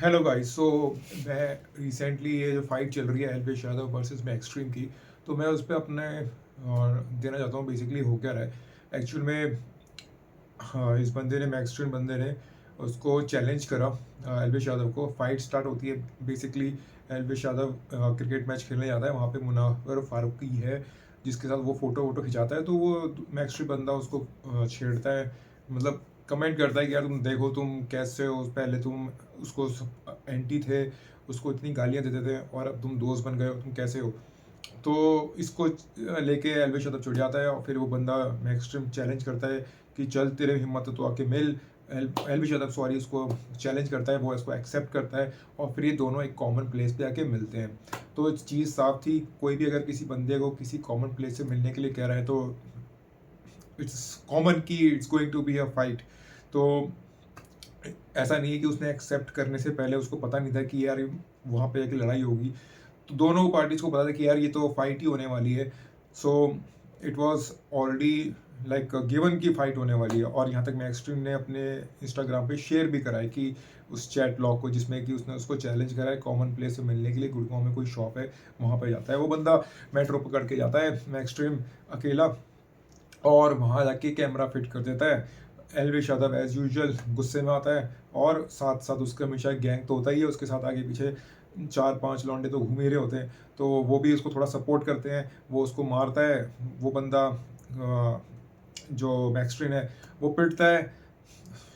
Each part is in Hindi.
Hello guys. मैं रिसेंटली ये जो फाइट चल रही है एल्पेश यादव वर्सेस मैं एक्सट्रीम की, तो मैं उस पर अपने देना चाहता हूँ बेसिकली हो क्या रहा है एक्चुअल में। हाँ, इस बंदे ने मैक्सट्रीम बंदे ने उसको चैलेंज करा। एल्पेश यादव को फाइट स्टार्ट होती है बेसिकली। एल्पेश यादव क्रिकेट मैच खेलने जाता है, वहाँ पे मुनावर फारूकी है जिसके साथ वो फोटो वोटो खिंचाता है, तो वो मैक्सट्रीम बंदा उसको छेड़ता है। मतलब कमेंट करता है कि यार तुम देखो तुम कैसे हो, पहले तुम उसको एंटी थे, उसको इतनी गालियाँ देते थे और अब तुम दोस्त बन गए हो, तुम कैसे हो। तो इसको लेके एल्विश यादव चिढ़ जाता है और फिर वो बंदा मैक्सट्रीम चैलेंज करता है कि चल तेरे हिम्मत है तो आके मिल। एल्विश यादव सॉरी उसको चैलेंज करता है, वो इसको एक्सेप्ट करता है और फिर ये दोनों एक कॉमन प्लेस पे आके मिलते हैं। तो चीज़ साफ थी, कोई भी अगर किसी बंदे को किसी कॉमन प्लेस से मिलने के लिए कह रहा है तो इट्स कॉमन कि it's going to be a fight. तो ऐसा नहीं है कि उसने एक्सेप्ट करने से पहले उसको पता नहीं था कि यार वहाँ पे जाके लड़ाई होगी। तो दोनों पार्टीज को पता था कि यार ये तो फाइट ही होने वाली है। So it was already like given की फाइट होने वाली है। और यहाँ तक मैक्सट्रीम ने अपने इंस्टाग्राम पे शेयर भी करा है कि उस चैट लॉग को जिसमें कि उसने उसको चैलेंज करा है कॉमन प्लेस से मिलने के लिए, गुड़गांव में कोई शॉप है वहाँ पे जाता है वो बंदा। मेट्रो पकड़ के जाता है मैक्सट्रीम अकेला और वहाँ जाके कैमरा फिट कर देता है। एलविश यादव एज यूजुअल गुस्से में आता है और साथ साथ उसका हमेशा गैंग तो होता ही है, उसके साथ आगे पीछे 4-5 लौंडे तो घूम ही रहे होते हैं, तो वो भी उसको थोड़ा सपोर्ट करते हैं। वो उसको मारता है, वो बंदा जो मैक्सट्रीन है वो पिटता है,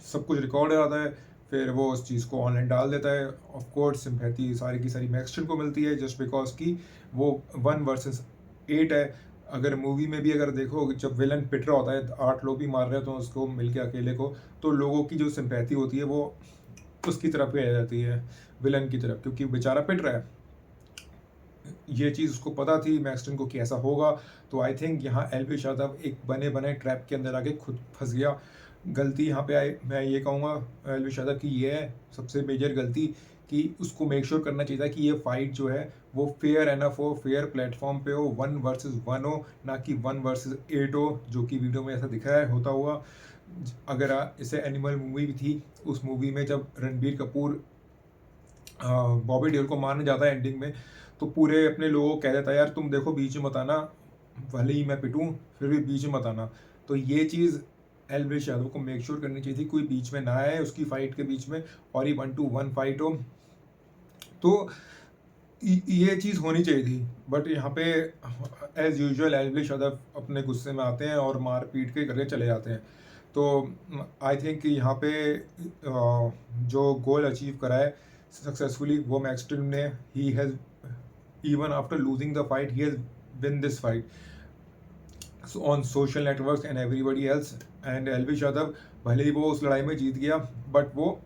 सब कुछ रिकॉर्ड हो जाता है। फिर वो उस चीज़ को ऑनलाइन डाल देता है। ऑफ कोर्स सिंपैथी सारी की सारी मैक्सट्रीन को मिलती है जस्ट बिकॉज कि वो 1 वर्सेस 8 है। अगर मूवी में भी अगर देखो जब विलन पिट रहा होता है 8 लोग भी मार रहे हो तो उसको मिलके अकेले को, तो लोगों की जो सिंपैथी होती है वो उसकी तरफ ही आ जाती है, विलन की तरफ, क्योंकि बेचारा पिट रहा है। ये चीज़ उसको पता थी मैक्सटन को कि ऐसा होगा। तो आई थिंक यहाँ एल्विश यादव एक बने बने ट्रैप के अंदर आके खुद फंस गया। गलती यहाँ पे आई, मैं ये कहूँगा एल्विश यादव की ये है सबसे मेजर गलती कि उसको मेक श्योर करना चाहिए था कि ये फाइट जो है वो फेयर एनफ हो, फेयर प्लेटफॉर्म पे हो, 1 वर्सेस 1 हो, ना कि 1 वर्सेस 8 हो, जो कि वीडियो में ऐसा दिखा है होता हुआ। अगर इसे एनिमल मूवी भी थी, उस मूवी में जब रणबीर कपूर बॉबी देओल को मारने जाता है एंडिंग में, तो पूरे अपने लोगों को कह देता है यार तुम देखो बीच में मत आना, भले ही मैं पिटूं फिर भी बीच में मत आना। तो ये चीज़ एल्विश यादव को मेक श्योर करनी चाहिए थी, कोई बीच में ना आए उसकी फाइट के बीच में और ये 1-to-1 फाइट हो। तो ये चीज़ होनी चाहिए थी, बट यहाँ पे एज यूजुअल एल्विश यादव अपने गुस्से में आते हैं और मार पीट के करके चले जाते हैं। तो आई थिंक यहाँ पे जो गोल अचीव करा है सक्सेसफुली वो मैक्सट्रीम ने, he has even after losing the fight he has win this fight on social networks and everybody else. And Elvish Yadav भले ही वो उस लड़ाई में जीत गया, बट वो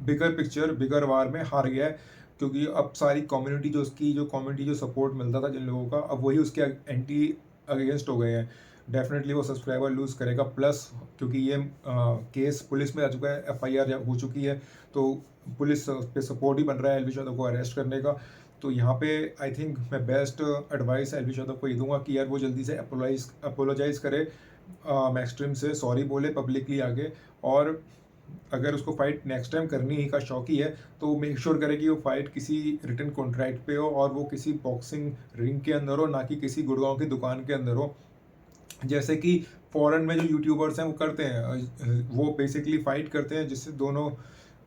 बिगर पिक्चर बिगर वार में हार गया है, क्योंकि अब सारी कम्युनिटी जो उसकी जो कम्युनिटी जो सपोर्ट मिलता था जिन लोगों का, अब वही उसके एंटी अगेंस्ट हो गए हैं। डेफिनेटली वो सब्सक्राइबर लूज करेगा, प्लस क्योंकि ये केस पुलिस में आ चुका है, एफआईआर हो चुकी है, तो पुलिस पे सपोर्ट ही बन रहा है एल्विश यादव को अरेस्ट करने का। तो यहाँ पे आई थिंक मैं बेस्ट एडवाइस एल्विश यादव को ये दूंगा कि यार वो जल्दी से अपोलोजाइज करे मैक्सट्रीम से, सॉरी बोले पब्लिकली आगे। और अगर उसको फाइट नेक्स्ट टाइम करनी ही का शौक ही है तो मेक श्योर करे कि वो फाइट किसी रिटर्न कॉन्ट्रैक्ट पे हो और वो किसी बॉक्सिंग रिंग के अंदर हो, ना कि किसी गुड़गांव की दुकान के अंदर हो, जैसे कि फॉरेन में जो यूट्यूबर्स हैं वो करते हैं। वो बेसिकली फाइट करते हैं जिससे दोनों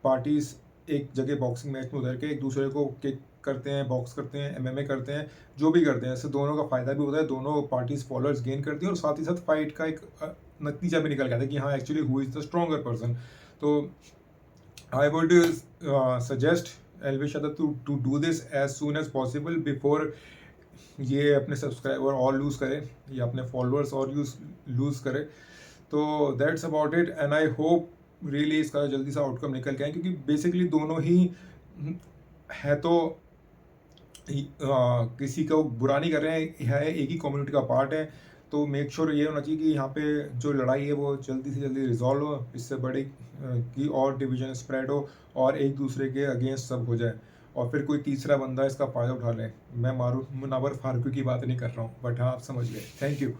पार्टीज एक जगह बॉक्सिंग मैच में उतर के एक दूसरे को किक करते हैं, बॉक्स करते हैं, एमएमए करते हैं, जो भी करते हैं, इससे दोनों का फायदा भी होता है, दोनों पार्टीज फॉलोअर्स गेन करती हैं और साथ ही साथ फाइट का एक नतीजा भी निकल के आता है कि हाँ actually who is the stronger person. तो I would suggest Elvish Yadav to do this as soon as possible before ये अपने सब्सक्राइबर और लूज़ करे या अपने फॉलोअर्स और लूज़ करे। तो that's about it and I hope really इसका जल्दी सा आउटकम निकल के आए, क्योंकि बेसिकली दोनों ही है तो किसी को बुरा नहीं कर रहे हैं, है एक ही कम्युनिटी का पार्ट है। तो मेक श्योर ये होना चाहिए कि यहाँ पे जो लड़ाई है वो जल्दी से जल्दी रिजॉल्व हो, इससे बड़ी की और डिवीजन स्प्रेड हो और एक दूसरे के अगेंस्ट सब हो जाए और फिर कोई तीसरा बंदा इसका फ़ायदा उठा ले। मैं मारू मुनावर फारूकी की बात नहीं कर रहा हूँ, बट हाँ आप समझ गए। Thank you.